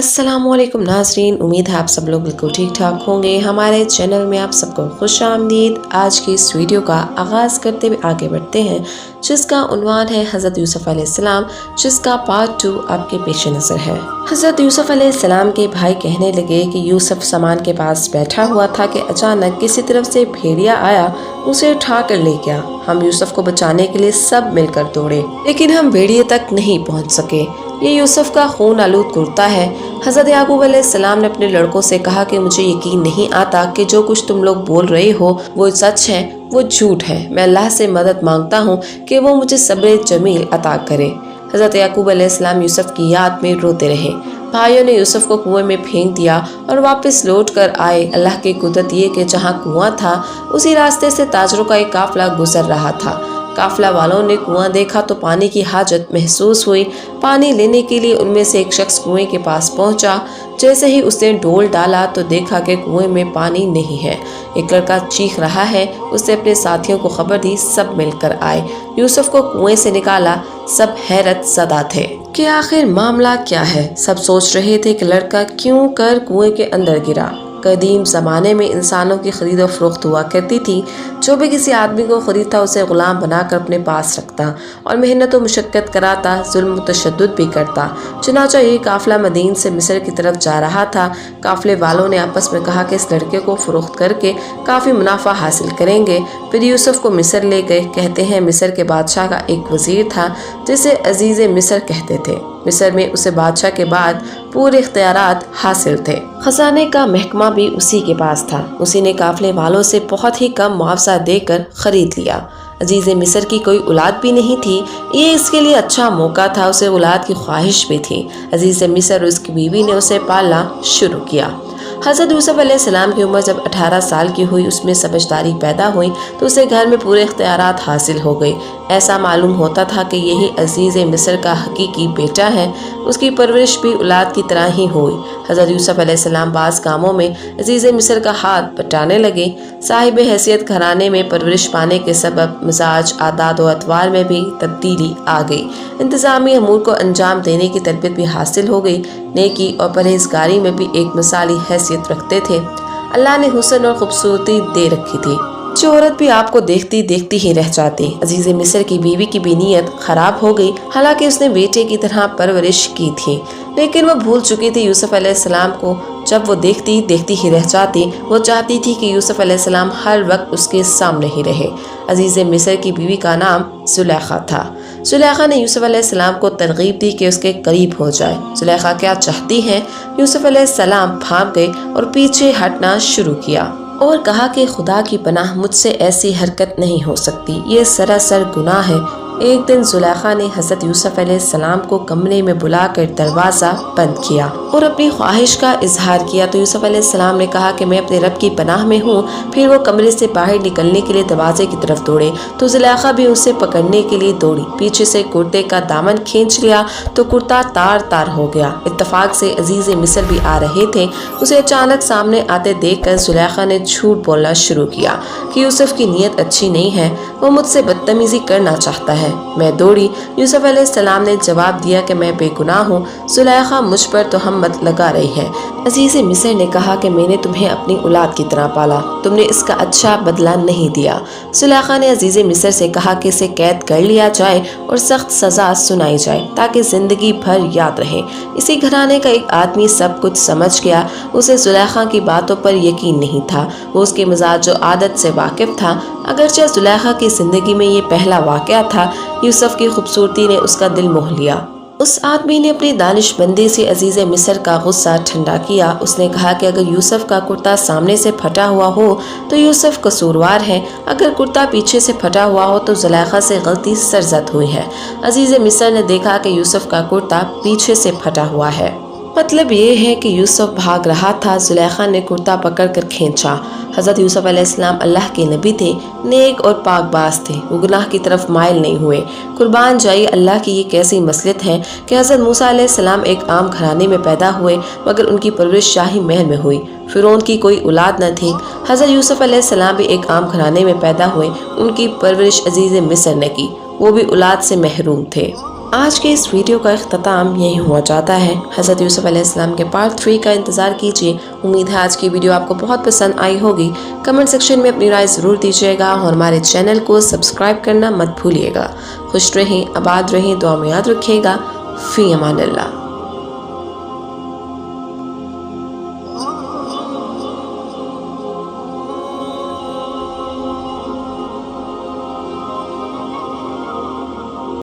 अस्सलाम वालेकुम नाज़रीन, उम्मीद है आप सब लोग बिल्कुल ठीक ठाक होंगे। हमारे चैनल में आप सबको खुश आमदीद। आज की इस वीडियो का आगाज़ करते हुए आगे बढ़ते हैं, जिसका उन्वान है हज़रत यूसुफ़ अलैहिस्सलाम, जिसका पार्ट 2 आपके पेश नज़र है। हज़रत यूसुफ़ अलैहिस्सलाम के भाई कहने लगे कि यूसुफ़ सामान के पास बैठा हुआ था कि अचानक किसी तरफ से भेड़िया आया, उसे उठा कर ले गया। हम यूसुफ़ को बचाने के लिए सब मिलकर दौड़े, लेकिन हम भेड़िए तक नहीं पहुँच सके। ये यूसुफ़ का खून आलूद कुर्ता है। हज़रत याकूब अलैहिस्सलाम ने अपने लड़कों से कहा कि मुझे यकीन नहीं आता कि जो कुछ तुम लोग बोल रहे हो वो सच है, वो झूठ है। मैं अल्लाह से मदद मांगता हूँ कि वो मुझे सब्र जमील अता करे। हज़रत याकूब अलैहिस्सलाम यूसुफ़ की याद में रोते रहे। भाइयों ने यूसुफ़ को कुएं में फेंक दिया और वापस लौट कर आए। अल्लाह की कुदरत ये कि जहाँ कुआं था उसी रास्ते से ताजरों का एक काफिला गुजर रहा था। काफिला वालों ने कुआं देखा तो पानी की हाजत महसूस हुई। पानी लेने के लिए उनमें से एक शख्स कुएं के पास पहुंचा। जैसे ही उसने डोल डाला तो देखा कि कुएं में पानी नहीं है। एक लड़का चीख रहा है। उसने अपने साथियों को खबर दी, सब मिलकर आए, यूसुफ को कुएं से निकाला। सब हैरत ज़दा थे कि आखिर मामला क्या है। सब सोच रहे थे कि लड़का क्यों कर कुएं के अंदर गिरा। कदीम ज़माने में इंसानों की खरीद और फरोख्त हुआ करती थी। जो भी किसी आदमी को खरीदता उसे गुलाम बनाकर अपने पास रखता और मेहनत और मुशक्क़त कराता, जुल्म व तशद्दुद भी करता। चुनांचे ये काफ़िला मदीन से मिस्र की तरफ जा रहा था। काफ़िले वालों ने आपस में कहा कि इस लड़के को फरोख्त करके काफ़ी मुनाफा हासिल करेंगे। फिर यूसुफ को मिस्र ले गए। कहते हैं मिस्र के बादशाह का एक वज़ीर था जिसे अजीज़ मिस्र कहते थे। मिस्र में उसे बादशाह के बाद पूरे इख्तियारात हासिल थे। खजाने का महकमा भी उसी के पास था। उसी ने काफिले वालों से बहुत ही कम मुआवजा देकर खरीद लिया। अजीज मिस्र की कोई औलाद भी नहीं थी। ये इसके लिए अच्छा मौका था। उसे औलाद की ख्वाहिश भी थी। अजीज मिस्र और उसकी बीवी ने उसे पालना शुरू किया। हज़रत यूसुफ अलैहिस्सलाम की उम्र जब 18 साल की हुई, उसमें समझदारी पैदा हुई तो उसे घर में पूरे इख्तियारात हासिल हो गए। ऐसा मालूम होता था कि यही अजीज़ मिस्र का हकीकी बेटा है। उसकी परवरिश भी औलाद की तरह ही हुई। हज़रत यूसुफ अलैहिस्सलाम बाज़ कामों में अजीज़ मिस्र का हाथ बटाने लगे। साहिब हैसियत घराने में परवरिश पाने के सबब मिजाज, आदात और अतवार में भी तब्दीली आ गई। इंतज़ामी अमूर को अंजाम देने की तरबियत भी हासिल हो गई। नेकी और परहेजगारी में भी एक मिसाली हैसियत रखते थे। अल्लाह ने हुस्न और खूबसूरती दे रखी थी। जो औरत भी आपको देखती देखती ही रह जाती। अजीज मिस्र की बीवी की भी नीयत खराब हो गई। हालांकि उसने बेटे की तरह परवरिश की थी, लेकिन वो भूल चुकी थी यूसुफ अलैहिस्सलाम को। जब वो देखती देखती ही रह जाती, वो चाहती थी कि यूसुफ अलैहिस्सलाम हर वक्त उसके सामने ही रहे। अजीज मिस्र की बीवी का नाम जुलेखा था। जुलेखा ने यूसुफ अलैहिस्सलाम को तरगीब दी कि उसके करीब हो जाए। जुलेखा क्या चाहती है? यूसुफ अलैहिस्सलाम भाग गए और पीछे हटना शुरू किया और कहा कि खुदा की पनाह, मुझसे ऐसी हरकत नहीं हो सकती, ये सरासर गुनाह है। एक दिन जुलेखा ने हज़रत यूसुफ अलैहिस्सलाम को कमरे में बुलाकर दरवाज़ा बंद किया और अपनी ख्वाहिश का इजहार किया। तो यूसुफ अलैहिस्सलाम ने कहा कि मैं अपने रब की पनाह में हूँ। फिर वो कमरे से बाहर निकलने के लिए दरवाजे की तरफ दौड़े तो जुलेखा भी उसे पकड़ने के लिए दौड़ी। पीछे से कुर्ते का दामन खींच लिया तो कुर्ता तार तार हो गया। इत्तफाक से अजीज़ मिस्र भी आ रहे थे। उसे अचानक सामने आते देख कर जुलेखा ने झूठ बोलना शुरू किया कि यूसुफ की नीयत अच्छी नहीं है, वो मुझसे बदतमीजी करना चाहता है। मैं दौड़ी। यूसुफ अलैहिस्सलाम ने जवाब दिया कि मैं बेगुनाह हूँ। जुलेखा मुझ पर तोहमत लगा रही है। अजीज़ मिस्र ने कहा कि मैंने तुम्हें अपनी औलाद की तरह पाला, तुमने इसका अच्छा बदला नहीं दिया। जुलेखा ने अजीज़ मिस्र से कहा कि इसे कैद कर लिया जाए और सख्त सजा सुनाई जाए ताकि जिंदगी भर याद रहे। इसी घराने का एक आदमी सब कुछ समझ गया। उसे जुलेखा की बातों पर यकीन नहीं था। वो उसके मिजाज और आदत से वाकिफ था। अगरचे जुलेखा की जिंदगी में ये पहला वाक़या था, यूसुफ की खूबसूरती ने उसका दिल मोह लिया। उस आदमी ने अपनी दानिशमंदी से अजीज़ मिस्र का गुस्सा ठंडा किया। उसने कहा कि अगर यूसुफ का कुर्ता सामने से फटा हुआ हो तो यूसुफ कसूरवार है, अगर कुर्ता पीछे से फटा हुआ हो तो जुलेखा से गलती सरजद हुई है। अजीज़ मिस्र ने देखा कि यूसुफ का कुर्ता पीछे से फटा हुआ है। मतलब ये है कि यूसुफ भाग रहा था। जुलेखा ने कुर्ता पकड़कर खींचा। हज़रत यूसुफ अलैहिस्सलाम अल्लाह के नबी थे, नेक और पाकबाज थे। वो गुनाह की तरफ माइल नहीं हुए। कुर्बान जाइए, अल्लाह की ये कैसी मसलत है कि हज़रत मूसा अलैहिस्सलाम एक आम घराने में पैदा हुए मगर उनकी परवरिश शाही महल में हुई। फिरौन की कोई औलाद न थी। हज़रत यूसुफ अलैहिस्सलाम भी एक आम घराने में पैदा हुए। उनकी परवरिश अजीज़ मिस्र ने की, वो भी औलाद से महरूम थे। آج کے اس ویڈیو کا اختتام یہی ہوا جاتا ہے۔ حضرت یوسف علیہ السلام کے پارٹ 3 کا انتظار کیجیے۔ امید ہے آج کی ویڈیو آپ کو بہت پسند آئی ہوگی۔ کمنٹ سیکشن میں اپنی رائے ضرور دیجیے گا اور ہمارے چینل کو سبسکرائب کرنا مت بھولیے گا۔ خوش رہیں، آباد رہیں، دعا میں یاد رکھیے گا۔ فی امان اللہ۔